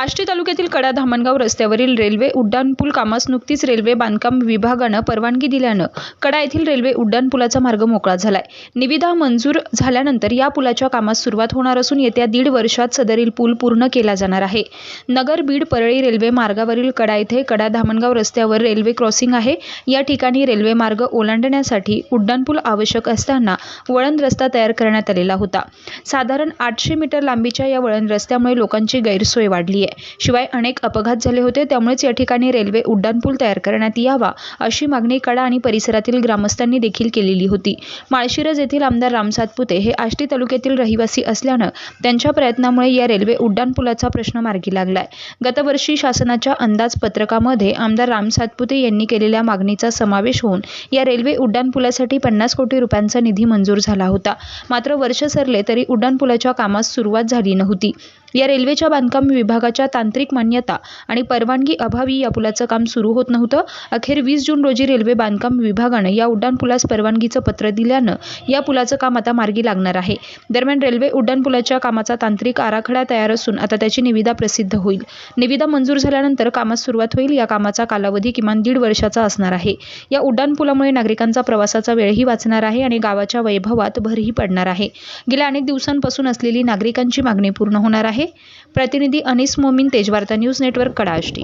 आष्टी तालुक्यातील कडा धामणगाव रस्त्यावरील रेल्वे उड्डाणपूल कामास नुकतीच रेल्वे बांधकाम विभागानं परवानगी दिल्यानं कडा येथील रेल्वे उड्डाणपुलाचा मार्ग मोकळा झालाय। निविदा मंजूर झाल्यानंतर या पुलाच्या कामास सुरुवात होणार असून येत्या 1.5 वर्षात सदरील पूल पूर्ण केला जाणार आहे। नगर बीड परळी रेल्वे मार्गावरील कडा येथे कडा धामणगाव रस्त्यावर रेल्वे क्रॉसिंग आहे। या ठिकाणी रेल्वे मार्ग ओलांडण्यासाठी उड्डाणपूल आवश्यक असताना वळण रस्ता तयार करण्यात आलेला होता। साधारण 800 मीटर लांबीच्या या वळण रस्त्यामुळे लोकांची गैरसोय वाढली। शिवाय अनेक अपघात झाले होते, त्यामुळेच या ठिकाणी रेल्वे उड्डाणपूल तयार करण्यात यावा अशी मागणी कडा आणि परिसरातील ग्रामस्थांनी देखील केलेली होती। माळशिरस येथील आमदार राम सातपुते हे आष्टी तालुक्यातील रहिवासी असल्यानं त्यांच्या प्रयत्नामुळे या रेल्वे उड्डाणपुलाचा प्रश्न मार्गी लागलाय। गतवर्षी शासनाच्या अंदाजपत्रकामध्ये आमदार राम सातपुते यांनी केलेल्या मागणीचा समावेश होऊन या रेल्वे उड्डाणपुलासाठी 50 कोटी रुपयांचा निधी मंजूर झाला होता। मात्र वर्ष सरले तरी उड्डाणपुलाच्या कामास सुरुवात झाली नव्हती। या रेल्वेच्या बांधकाम विभागाच्या तांत्रिक मान्यता आणि परवानगी अभावी या पुलाचं काम सुरू होत नव्हतं। अखेर 20 जून रोजी रेल्वे बांधकाम विभागानं या उड्डाणपुलास परवानगीचं पत्र दिल्यानं या पुलाचं काम आता मार्गी लागणार आहे। दरम्यान रेल्वे उड्डाणपुलाच्या कामाचा तांत्रिक आराखडा तयार असून आता त्याची निविदा प्रसिद्ध होईल। निविदा मंजूर झाल्यानंतर कामास सुरुवात होईल। या कामाचा कालावधी किमान 1.5 वर्षाचा असणार आहे। या उड्डाणपुलामुळे नागरिकांचा प्रवासाचा वेळही वाचणार आहे आणि गावाच्या वैभवात भरही पडणार आहे। गेल्या अनेक दिवसांपासून असलेली नागरिकांची मागणी पूर्ण होणार आहे। प्रतिनिधी अनिस मोमीन, तेजवार्ता न्यूज नेटवर्क, कडा आष्टी।